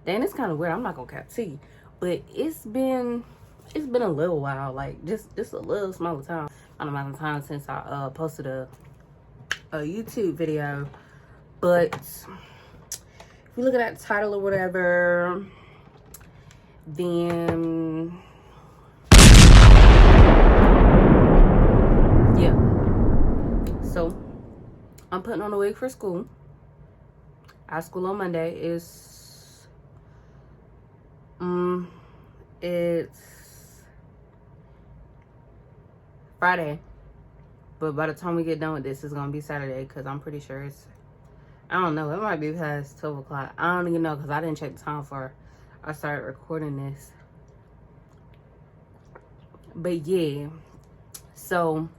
Then it's kind of weird. I'm not gonna cap to you, but it's been a little while, like just a little smaller time, amount of time since I posted a YouTube video. But if you look at that title or whatever, then yeah. So I'm putting on a wig for school. Our school on Monday is it's Friday, but by the time we get done with this, it's gonna be Saturday, because I'm pretty sure it's, I don't know, it might be past 12 o'clock. I don't even know, because I didn't check the time before I started recording this. But yeah, so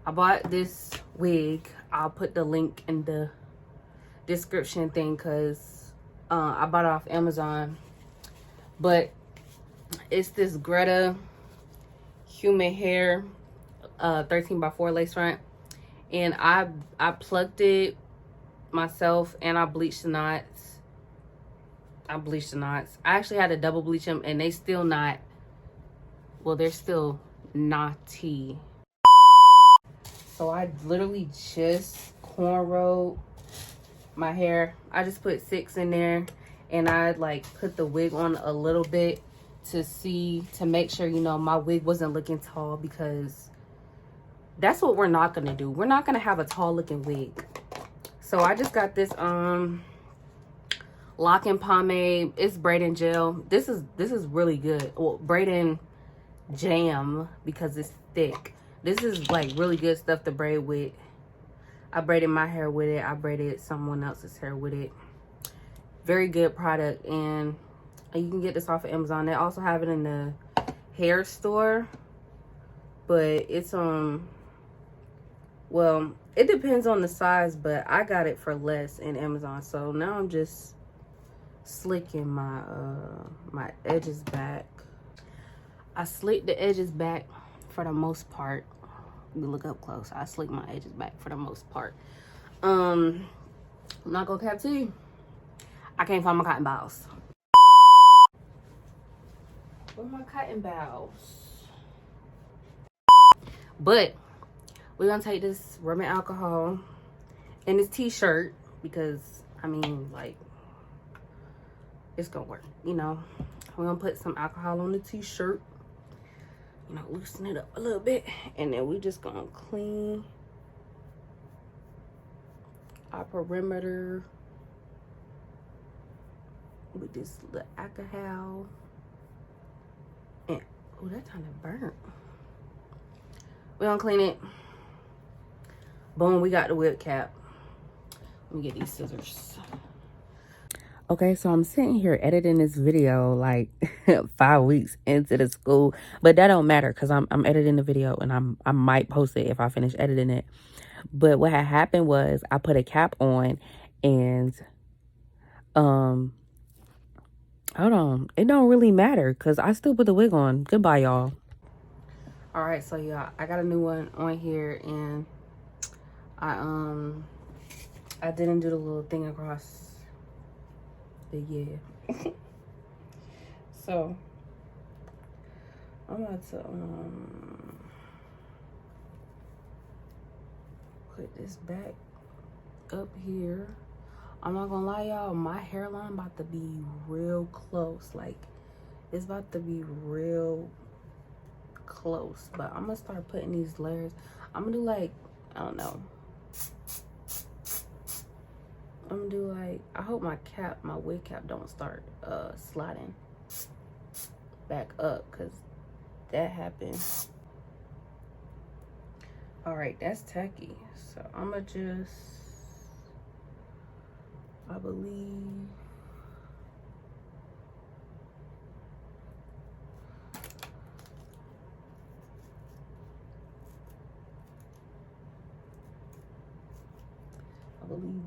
I bought this wig. I'll put the link in the description thing, because I bought it off Amazon. But it's this ᴘɪᴛʀᴇsᴛ hair 13x4 lace front, and I plucked it myself, and I bleached the knots. I actually had to double bleach them, and they still not, well, they're still knotty. So I literally just cornrowed my hair. I just put 6 in there, and I like put the wig on a little bit to make sure, you know, my wig wasn't looking tall, because that's what we're not gonna do. We're not gonna have a tall looking wig. So I just got this lock-in pomade. It's braiding gel. This is really good. Well, braiding jam, because it's thick. This is like really good stuff to braid with. I braided my hair with it. I braided someone else's hair with it. Very good product, and you can get this off of Amazon. They also have it in the hair store, but it's well, it depends on the size, but I got it for less in Amazon. So now I'm just slicking my my edges back. I slicked the edges back for the most part. You look up close. I slicked my edges back for the most part. I'm not gonna cap to you, I can't find my cotton balls. Where are my cotton balls? But we're gonna take this rubbing alcohol and this t-shirt, because I mean, like, it's gonna work, you know. We're gonna put some alcohol on the t-shirt, you know, loosen it up a little bit, and then we just gonna clean our perimeter with this little alcohol. And oh, that kind of burnt. We're gonna clean it. Boom, we got the whip cap. Let me get these scissors. Okay, so I'm sitting here editing this video like 5 weeks into the school, but that don't matter, because I'm editing the video, and I might post it if I finish editing it. But what had happened was I put a cap on, and hold on, it don't really matter, because I still put the wig on. Goodbye, y'all. All right, so y'all, I got a new one on here, and I didn't do the little thing across. But yeah. So I'm about to put this back up here. I'm not gonna lie, y'all, my hairline about to be real close. Like, it's about to be real close. But I'm gonna start putting these layers. I'm gonna do like, I don't know, I'm gonna do like, I hope my wig cap don't start sliding back up, because that happened. All right, that's tacky. So I'm gonna just, I believe,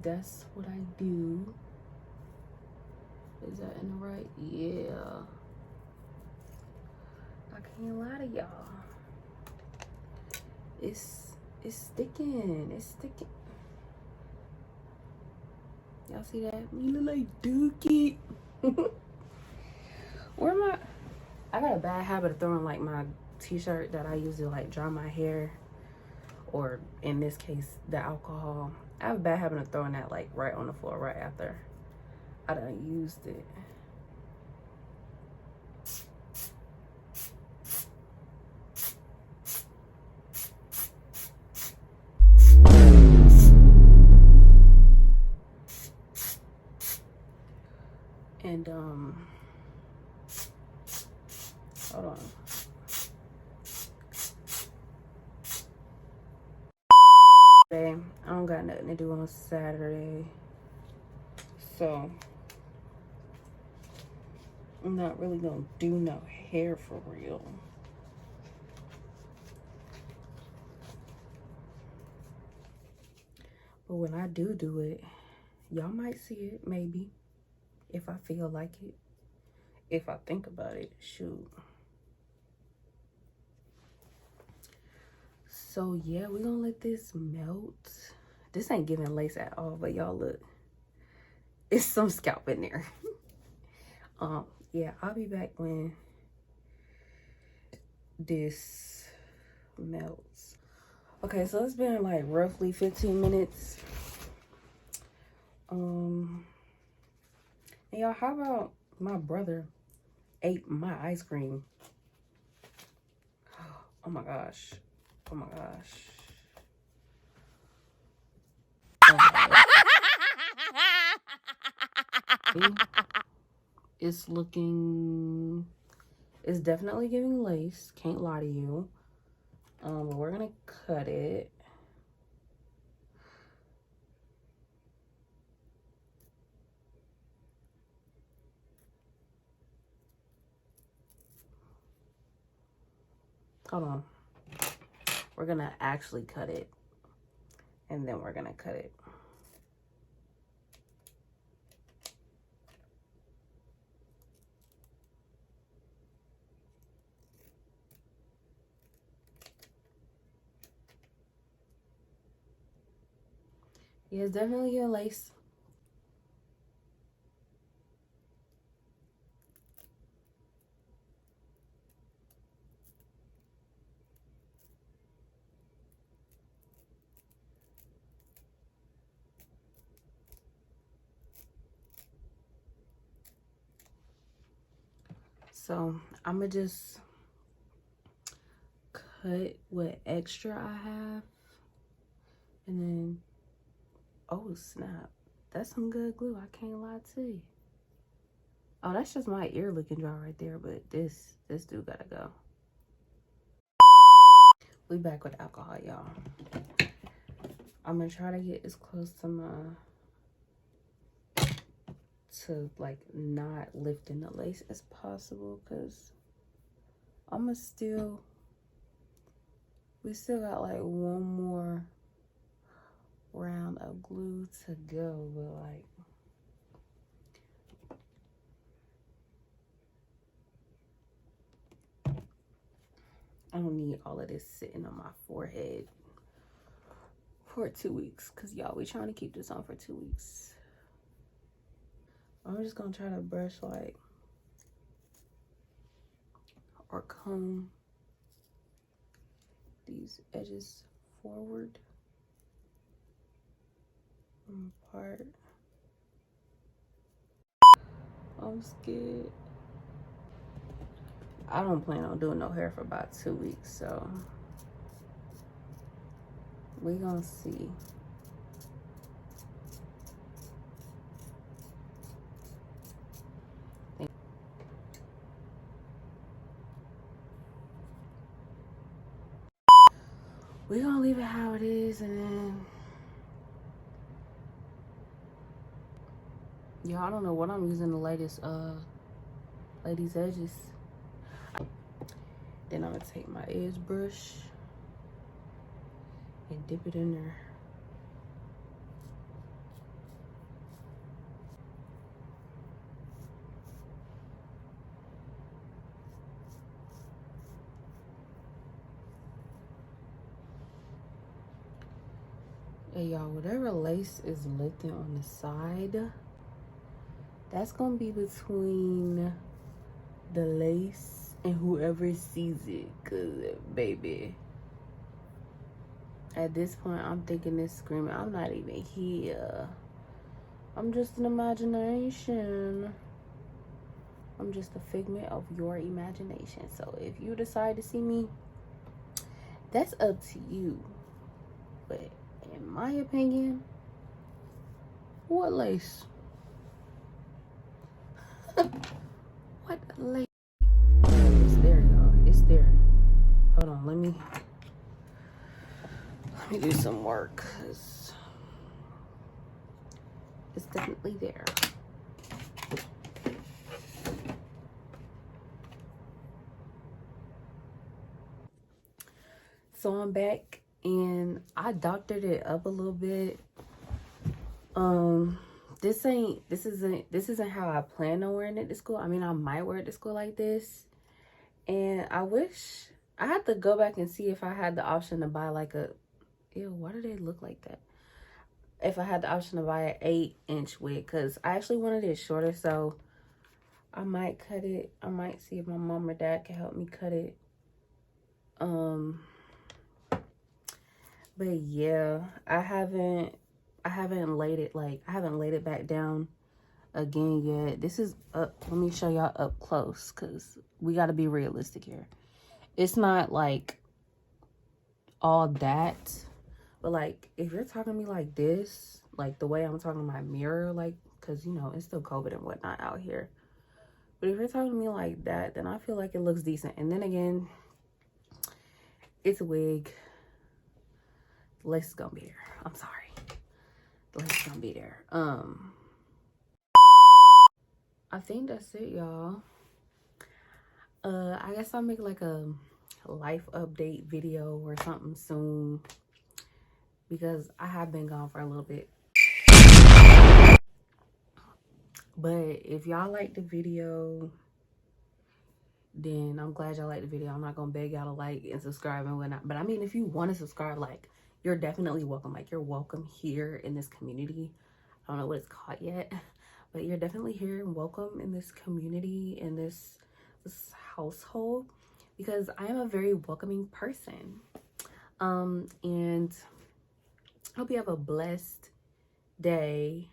that's what I do. Is that in the right? Yeah. I can't lie to y'all. It's sticking. It's sticking. Y'all see that? You look like Dookie. Where am I? I got a bad habit of throwing like my t-shirt that I use to like dry my hair, or in this case, the alcohol. I have a bad habit of throwing that like right on the floor right after I done used it. And hold on. I don't got nothing to do on Saturday, so I'm not really gonna do no hair for real. But when I do it, y'all might see it, maybe, if I feel like it, if I think about it. Shoot. So yeah, we're gonna let this melt. This ain't giving lace at all, but y'all look, it's some scalp in there. Yeah, I'll be back when this melts. Okay, so it's been like roughly 15 minutes. And y'all, how about my brother ate my ice cream? Oh my gosh. Oh my gosh. It's looking, it's definitely giving lace, can't lie to you. But we're gonna cut it. Hold on. We're gonna actually cut it, and then we're gonna cut it. Yeah, it's definitely your lace. So I'm gonna just cut what extra I have, and then, oh snap, that's some good glue, I can't lie to you. Oh, that's just my ear looking dry right there, but this dude gotta go. We back with alcohol, y'all. I'm gonna try to get as close to like not lifting the lace as possible, because we still got like one more round of glue to go, but like, I don't need all of this sitting on my forehead for 2 weeks, because y'all, we trying to keep this on for 2 weeks. I'm just gonna try to brush like, or comb these edges forward apart. I'm scared. I don't plan on doing no hair for about 2 weeks, so we gonna see. We gonna leave it how it is, and then y'all, I don't know what I'm using the latest ladies edges. Then I'm gonna take my edge brush and dip it in there. Hey y'all, whatever lace is lifting on the side, That's gonna be between the lace and whoever sees it, cause baby, at this point I'm thinking this screaming. I'm not even here. I'm just an imagination. I'm just a figment of your imagination. So if you decide to see me, that's up to you. But in my opinion, what lace? What lace? It's there, y'all. It's there. Hold on, let me do some work, cause it's definitely there. So I'm back and I doctored it up a little bit. This isn't how I plan on wearing it to school. I mean, I might wear it to school like this. And I wish I had to go back and see if I had the option to buy like a, ew, why do they look like that? If I had the option to buy an 8-inch wig, because I actually wanted it shorter, so I might cut it. I might see if my mom or dad can help me cut it. But yeah, I haven't laid it, like, I haven't laid it back down again yet. This is up, let me show y'all up close, because we got to be realistic here. It's not like all that, but like if you're talking to me like this, like the way I'm talking to my mirror, like, because you know it's still COVID and whatnot out here, but if you're talking to me like that, then I feel like it looks decent. And then again, it's a wig. The lace is gonna be there. I'm sorry, the lace is gonna be there. I think that's it, y'all. I guess I'll make like a life update video or something soon, because I have been gone for a little bit. But if y'all like the video, then I'm glad y'all like the video. I'm not gonna beg y'all to like and subscribe and whatnot. But I mean, if you want to subscribe, like, you're definitely welcome. Like, you're welcome here in this community. I don't know what it's called yet, but you're definitely here and welcome in this community, in this household, because I am a very welcoming person. And I hope you have a blessed day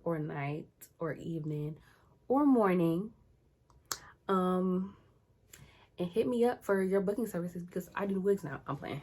or night or evening or morning. And hit me up for your booking services, because I do wigs now. I'm playing.